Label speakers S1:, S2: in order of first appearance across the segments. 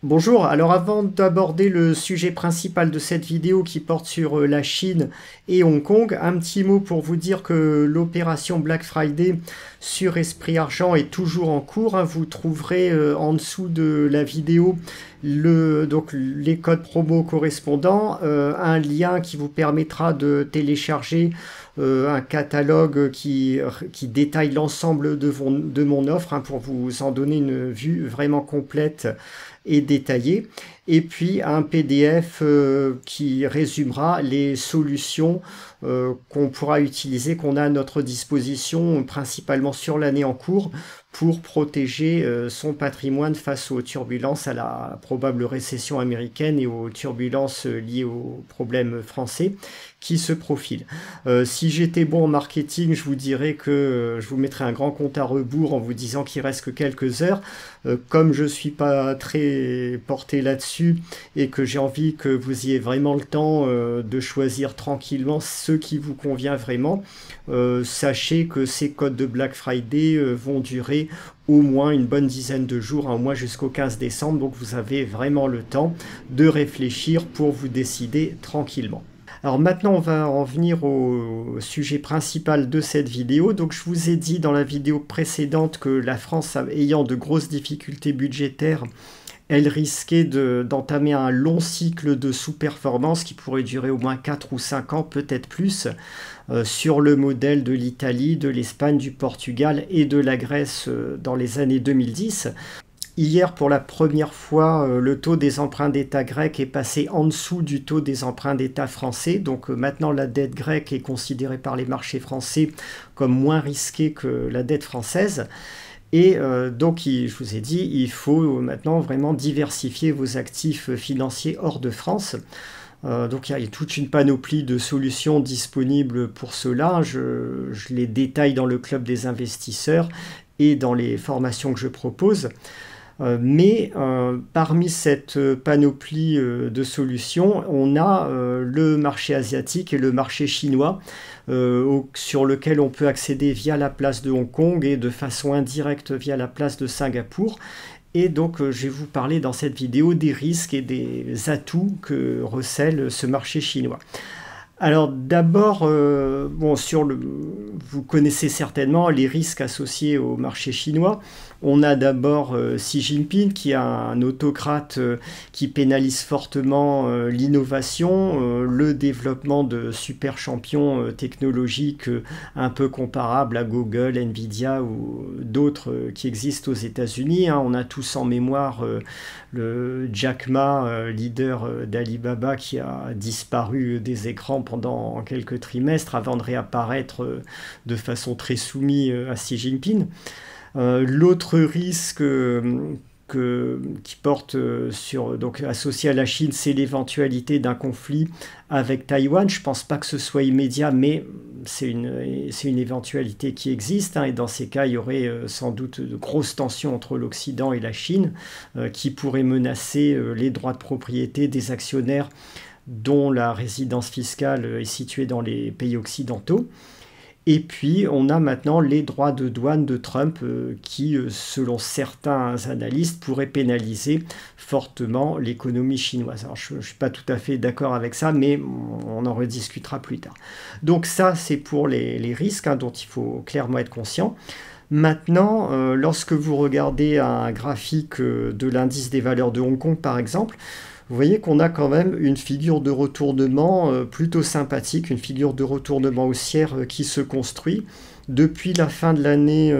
S1: Bonjour, alors avant d'aborder le sujet principal de cette vidéo qui porte sur la Chine et Hong Kong, un petit mot pour vous dire que l'opération Black Friday sur Esprit Argent est toujours en cours, hein. Vous trouverez en dessous de la vidéo donc les codes promo correspondants, un lien qui vous permettra de télécharger un catalogue qui détaille l'ensemble de mon offre, hein, pour vous en donner une vue vraiment complète et détaillée, et puis un PDF qui résumera les solutions qu'on pourra utiliser, qu'on a à notre disposition, principalement sur l'année en cours, pour protéger son patrimoine face aux turbulences, à la probable récession américaine et aux turbulences liées aux problèmes français qui se profilent. Si j'étais bon en marketing, je vous dirais que je vous mettrais un grand compte à rebours en vous disant qu'il reste que quelques heures. Comme je ne suis pas très porté là-dessus et que j'ai envie que vous ayez vraiment le temps de choisir tranquillement ce qui vous convient vraiment, sachez que ces codes de Black Friday vont durer au moins une bonne dizaine de jours, au moins jusqu'au 15 décembre, donc vous avez vraiment le temps de réfléchir pour vous décider tranquillement. Alors maintenant, on va en venir au sujet principal de cette vidéo. Donc je vous ai dit dans la vidéo précédente que la France, ayant de grosses difficultés budgétaires, elle risquait d'entamer un long cycle de sous-performance qui pourrait durer au moins 4 ou 5 ans, peut-être plus, sur le modèle de l'Italie, de l'Espagne, du Portugal et de la Grèce dans les années 2010. Hier, pour la première fois, le taux des emprunts d'État grecs est passé en dessous du taux des emprunts d'État français. Donc maintenant, la dette grecque est considérée par les marchés français comme moins risquée que la dette française. Et donc, je vous ai dit, il faut maintenant vraiment diversifier vos actifs financiers hors de France. Donc il y a toute une panoplie de solutions disponibles pour cela. Je les détaille dans le club des investisseurs et dans les formations que je propose. Mais parmi cette panoplie de solutions, on a le marché asiatique et le marché chinois, sur lequel on peut accéder via la place de Hong Kong et de façon indirecte via la place de Singapour. Et donc je vais vous parler dans cette vidéo des risques et des atouts que recèle ce marché chinois. Alors d'abord, vous connaissez certainement les risques associés au marché chinois. On a d'abord Xi Jinping, qui est un autocrate qui pénalise fortement l'innovation, le développement de super champions technologiques un peu comparables à Google, Nvidia ou d'autres qui existent aux États-Unis, hein. On a tous en mémoire le Jack Ma, leader d'Alibaba, qui a disparu des écrans pendant quelques trimestres avant de réapparaître de façon très soumise à Xi Jinping. L'autre risque qui porte donc associé à la Chine, c'est l'éventualité d'un conflit avec Taïwan. Je ne pense pas que ce soit immédiat, mais c'est une éventualité qui existe, hein, et dans ces cas, il y aurait sans doute de grosses tensions entre l'Occident et la Chine qui pourraient menacer les droits de propriété des actionnaires dont la résidence fiscale est située dans les pays occidentaux. Et puis, on a maintenant les droits de douane de Trump qui, selon certains analystes, pourraient pénaliser fortement l'économie chinoise. Alors, je ne suis pas tout à fait d'accord avec ça, mais on en rediscutera plus tard. Donc ça, c'est pour les risques, hein, dont il faut clairement être conscient. Maintenant, lorsque vous regardez un graphique de l'indice des valeurs de Hong Kong, par exemple, vous voyez qu'on a quand même une figure de retournement plutôt sympathique, une figure de retournement haussière qui se construit depuis la fin de l'année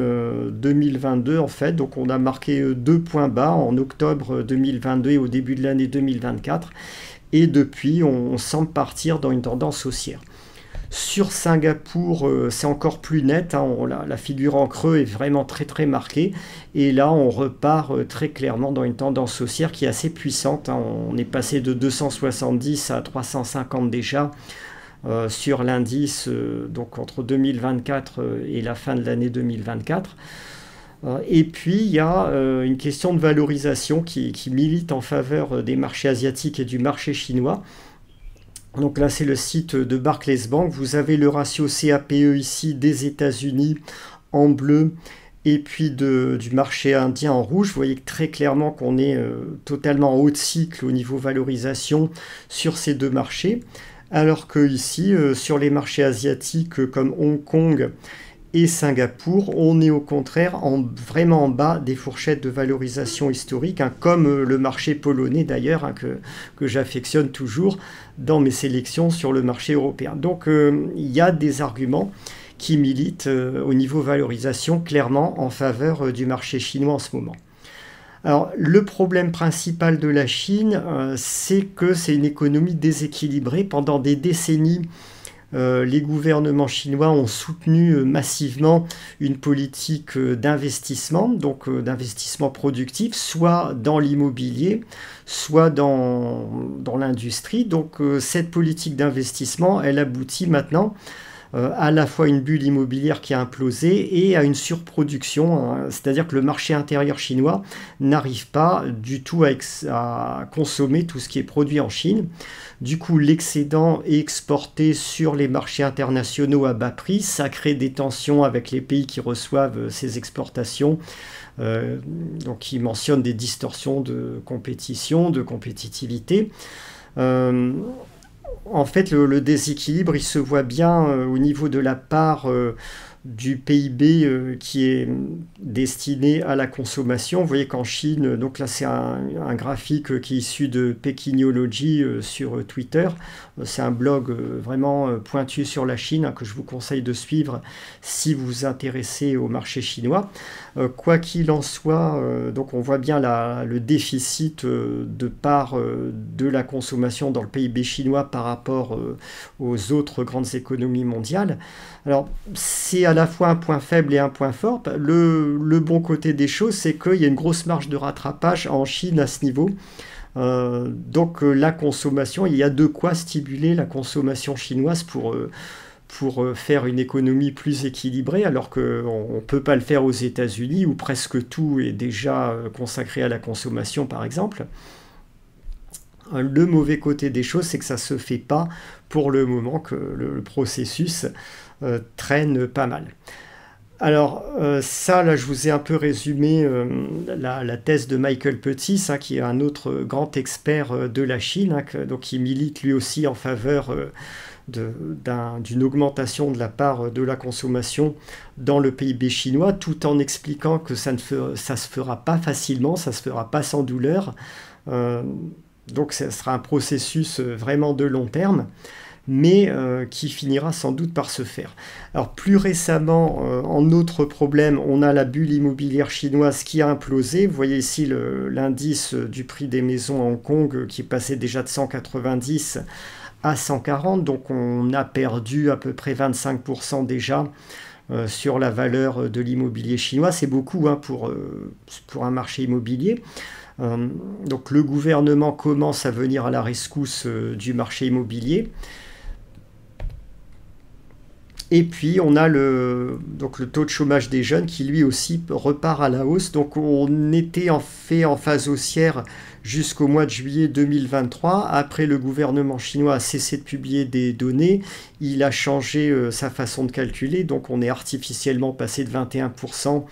S1: 2022 en fait. Donc on a marqué 2 points bas en octobre 2022 et au début de l'année 2024. Et depuis, on semble partir dans une tendance haussière. Sur Singapour, c'est encore plus net, hein, la figure en creux est vraiment très très marquée. Et là, on repart très clairement dans une tendance haussière qui est assez puissante, hein. On est passé de 270 à 350 déjà sur l'indice, donc entre 2024 et la fin de l'année 2024. Et puis, il y a une question de valorisation qui milite en faveur des marchés asiatiques et du marché chinois. Donc là, c'est le site de Barclays Bank. Vous avez le ratio CAPE ici des États-Unis en bleu et puis du marché indien en rouge. Vous voyez très clairement qu'on est totalement en haut de cycle au niveau valorisation sur ces deux marchés, alors que ici, sur les marchés asiatiques comme Hong Kong et Singapour, on est au contraire vraiment en bas des fourchettes de valorisation historique, hein, comme le marché polonais d'ailleurs, hein, que j'affectionne toujours dans mes sélections sur le marché européen. Donc il y a des arguments qui militent au niveau valorisation clairement en faveur du marché chinois en ce moment. Alors le problème principal de la Chine, c'est que c'est une économie déséquilibrée. Pendant des décennies, les gouvernements chinois ont soutenu massivement une politique d'investissement, donc d'investissement productif, soit dans l'immobilier, soit dans l'industrie. Donc cette politique d'investissement, elle aboutit maintenant à la fois une bulle immobilière qui a implosé et à une surproduction, hein, c'est-à-dire que le marché intérieur chinois n'arrive pas du tout à consommer tout ce qui est produit en Chine. Du coup, l'excédent est exporté sur les marchés internationaux à bas prix, ça crée des tensions avec les pays qui reçoivent ces exportations. Donc il mentionne des distorsions de compétition, de compétitivité. En fait, le déséquilibre, il se voit bien au niveau de la part du PIB qui est destiné à la consommation. Vous voyez qu'en Chine, donc là c'est un graphique qui est issu de Pekinology sur Twitter. C'est un blog vraiment pointu sur la Chine, hein, que je vous conseille de suivre si vous vous intéressez au marché chinois. Quoi qu'il en soit, donc on voit bien le déficit de part de la consommation dans le PIB chinois par rapport aux autres grandes économies mondiales. Alors c'est à la fois un point faible et un point fort. Le bon côté des choses, c'est qu'il y a une grosse marge de rattrapage en Chine à ce niveau. Donc la consommation, il y a de quoi stimuler la consommation chinoise pour faire une économie plus équilibrée, alors qu'on ne peut pas le faire aux États-Unis, où presque tout est déjà consacré à la consommation, par exemple. Le mauvais côté des choses, c'est que ça ne se fait pas pour le moment, que le processus traîne pas mal. Alors ça, là, je vous ai un peu résumé la thèse de Michael Pettis, hein, qui est un autre grand expert de la Chine, hein, donc il milite lui aussi en faveur d'une augmentation de la part de la consommation dans le PIB chinois, tout en expliquant que ça se fera pas facilement, ça se fera pas sans douleur. Donc ce sera un processus vraiment de long terme, mais qui finira sans doute par se faire. Alors plus récemment, en autre problème, on a la bulle immobilière chinoise qui a implosé. Vous voyez ici l'indice du prix des maisons à Hong Kong qui est passé déjà de 190 à 140, donc on a perdu à peu près 25% déjà sur la valeur de l'immobilier chinois. C'est beaucoup, hein, pour un marché immobilier. Donc le gouvernement commence à venir à la rescousse du marché immobilier. Et puis on a donc le taux de chômage des jeunes qui lui aussi repart à la hausse. Donc on était en phase haussière jusqu'au mois de juillet 2023. Après, le gouvernement chinois a cessé de publier des données. Il a changé sa façon de calculer. Donc on est artificiellement passé de 21%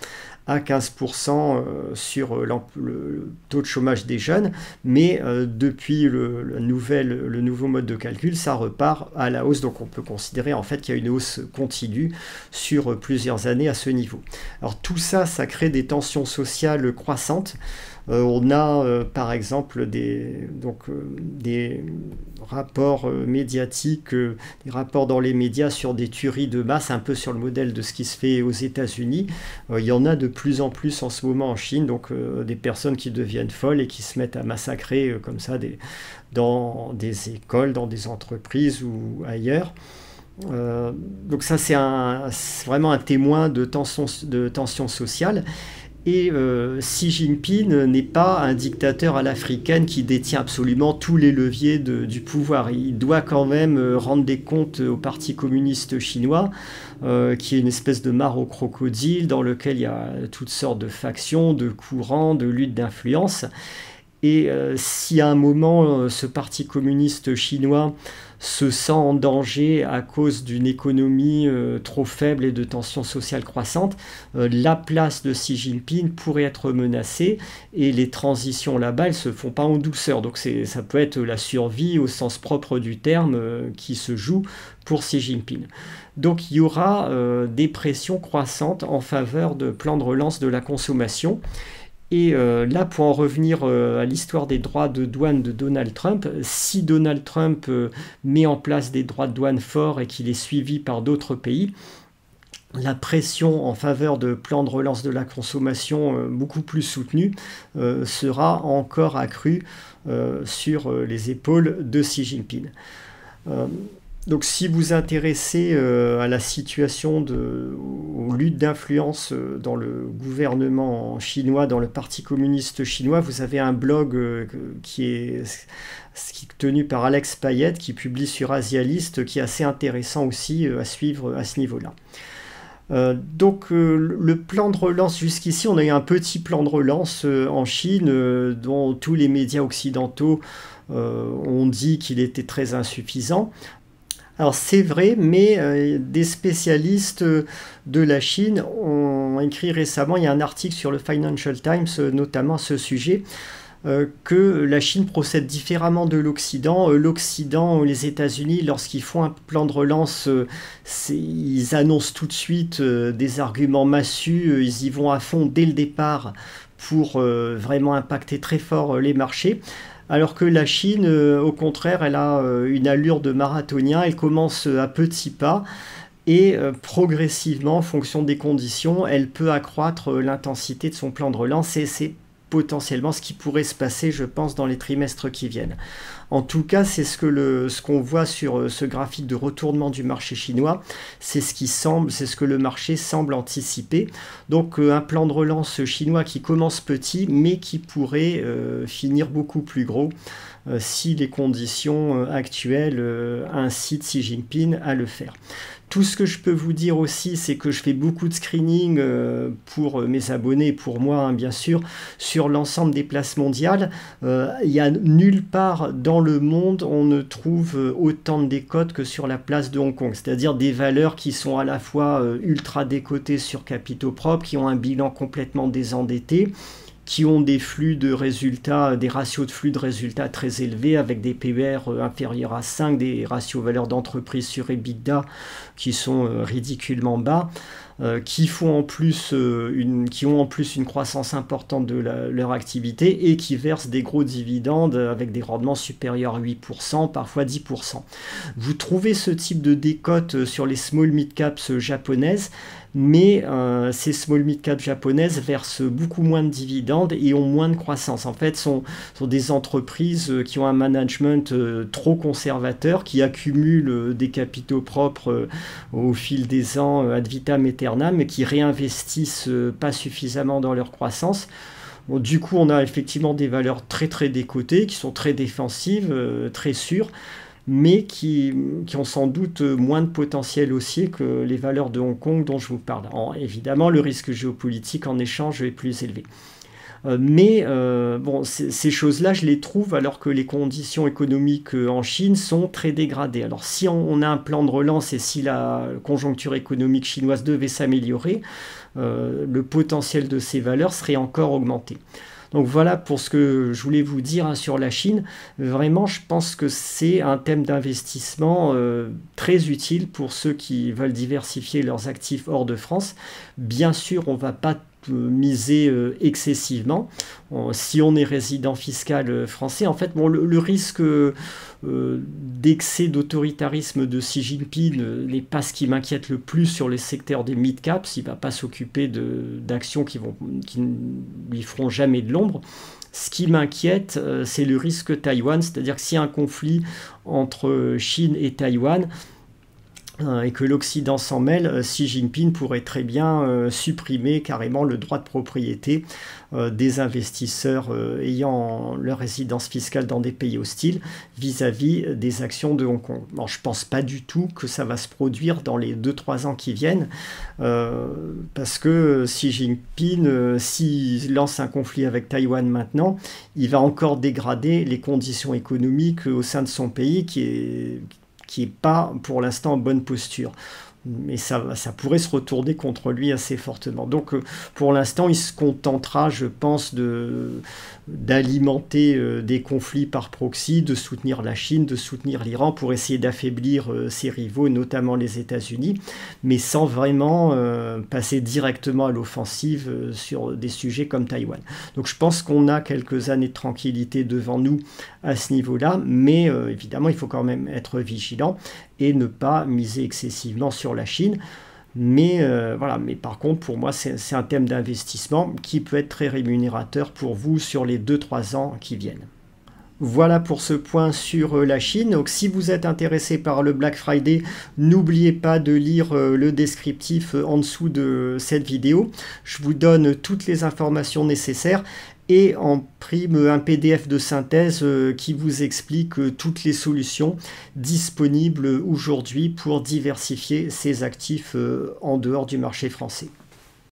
S1: à 15% sur le taux de chômage des jeunes, mais depuis le nouveau mode de calcul, ça repart à la hausse, donc on peut considérer en fait qu'il y a une hausse continue sur plusieurs années à ce niveau. Alors tout ça, ça crée des tensions sociales croissantes. On a par exemple des rapports médiatiques, des rapports dans les médias sur des tueries de masse, un peu sur le modèle de ce qui se fait aux États-Unis. Il y en a de plus en plus en ce moment en Chine, donc des personnes qui deviennent folles et qui se mettent à massacrer comme ça dans des écoles, dans des entreprises ou ailleurs. Donc ça, c'est vraiment un témoin de tension sociale. Et Xi Jinping n'est pas un dictateur à l'africaine qui détient absolument tous les leviers du pouvoir. Il doit quand même rendre des comptes au Parti communiste chinois, qui est une espèce de mare au crocodile dans lequel il y a toutes sortes de factions, de courants, de luttes d'influence. Et si à un moment ce parti communiste chinois se sent en danger à cause d'une économie trop faible et de tensions sociales croissantes, la place de Xi Jinping pourrait être menacée, et les transitions là-bas, elles ne se font pas en douceur. Donc ça peut être la survie au sens propre du terme qui se joue pour Xi Jinping. Donc il y aura des pressions croissantes en faveur de plans de relance de la consommation. Et là, pour en revenir à l'histoire des droits de douane de Donald Trump, si Donald Trump met en place des droits de douane forts et qu'il est suivi par d'autres pays, la pression en faveur de plans de relance de la consommation beaucoup plus soutenue sera encore accrue sur les épaules de Xi Jinping. Donc si vous intéressez à la situation aux luttes d'influence dans le gouvernement chinois, dans le Parti communiste chinois, vous avez un blog qui est tenu par Alex Payet, qui publie sur Asialist, qui est assez intéressant aussi à suivre à ce niveau-là. Donc le plan de relance, jusqu'ici on a eu un petit plan de relance en Chine dont tous les médias occidentaux ont dit qu'il était très insuffisant. Alors c'est vrai, mais des spécialistes de la Chine ont écrit récemment, il y a un article sur le Financial Times notamment à ce sujet, que la Chine procède différemment de l'Occident. L'Occident, les États-Unis, lorsqu'ils font un plan de relance, ils annoncent tout de suite des arguments massus, ils y vont à fond dès le départ pour vraiment impacter très fort les marchés. Alors que la Chine, au contraire, elle a une allure de marathonien, elle commence à petits pas et progressivement, en fonction des conditions, elle peut accroître l'intensité de son plan de relance, et c'est potentiellement ce qui pourrait se passer, je pense, dans les trimestres qui viennent. En tout cas, c'est ce qu'on voit sur ce graphique de retournement du marché chinois, c'est ce que le marché semble anticiper. Donc un plan de relance chinois qui commence petit, mais qui pourrait finir beaucoup plus gros si les conditions actuelles incitent Xi Jinping à le faire. Tout ce que je peux vous dire aussi, c'est que je fais beaucoup de screening pour mes abonnés, pour moi hein, bien sûr, sur l'ensemble des places mondiales. Il n'y a nulle part dans le monde on ne trouve autant de décotes que sur la place de Hong Kong, c'est-à-dire des valeurs qui sont à la fois ultra décotées sur capitaux propres, qui ont un bilan complètement désendetté, qui ont des flux de résultats, des ratios de flux de résultats très élevés, avec des PER inférieurs à 5, des ratios valeur d'entreprise sur EBITDA qui sont ridiculement bas, qui ont en plus une croissance importante de leur activité et qui versent des gros dividendes avec des rendements supérieurs à 8%, parfois 10%. Vous trouvez ce type de décote sur les small mid caps japonaises, mais ces small mid caps japonaises versent beaucoup moins de dividendes et ont moins de croissance. En fait, sont des entreprises qui ont un management trop conservateur, qui accumulent des capitaux propres au fil des ans ad vitam aeternam, mais qui réinvestissent pas suffisamment dans leur croissance. Bon, du coup, on a effectivement des valeurs très très décotées, qui sont très défensives, très sûres, mais qui ont sans doute moins de potentiel haussier que les valeurs de Hong Kong dont je vous parle. Évidemment, le risque géopolitique en échange est plus élevé. Mais bon, ces choses-là, je les trouve alors que les conditions économiques en Chine sont très dégradées. Alors si on a un plan de relance et si la conjoncture économique chinoise devait s'améliorer, le potentiel de ces valeurs serait encore augmenté. Donc voilà pour ce que je voulais vous dire hein, sur la Chine. Vraiment, je pense que c'est un thème d'investissement très utile pour ceux qui veulent diversifier leurs actifs hors de France. Bien sûr, on ne va pas miser excessivement. Si on est résident fiscal français, en fait, bon, le risque d'excès d'autoritarisme de Xi Jinping n'est pas ce qui m'inquiète le plus sur les secteurs des mid-caps. Il ne va pas s'occuper d'actions qui ne lui feront jamais de l'ombre. Ce qui m'inquiète, c'est le risque Taïwan, c'est-à-dire que s'il y a un conflit entre Chine et Taïwan, et que l'Occident s'en mêle, Xi Jinping pourrait très bien supprimer carrément le droit de propriété des investisseurs ayant leur résidence fiscale dans des pays hostiles vis-à-vis des actions de Hong Kong. Bon, je ne pense pas du tout que ça va se produire dans les 2-3 ans qui viennent, parce que Xi Jinping, s'il lance un conflit avec Taïwan maintenant, il va encore dégrader les conditions économiques au sein de son pays qui est pas pour l'instant en bonne posture. Mais ça pourrait se retourner contre lui assez fortement. Donc pour l'instant, il se contentera, je pense, d'alimenter des conflits par proxy, de soutenir la Chine, de soutenir l'Iran pour essayer d'affaiblir ses rivaux, notamment les États-Unis, mais sans vraiment passer directement à l'offensive sur des sujets comme Taïwan. Donc je pense qu'on a quelques années de tranquillité devant nous à ce niveau-là, mais évidemment, il faut quand même être vigilant et ne pas miser excessivement sur la Chine. Mais voilà, mais par contre, pour moi, c'est un thème d'investissement qui peut être très rémunérateur pour vous sur les 2-3 ans qui viennent. Voilà pour ce point sur la Chine. Donc si vous êtes intéressé par le Black Friday, n'oubliez pas de lire le descriptif en dessous de cette vidéo. Je vous donne toutes les informations nécessaires et en prime un PDF de synthèse qui vous explique toutes les solutions disponibles aujourd'hui pour diversifier ses actifs en dehors du marché français.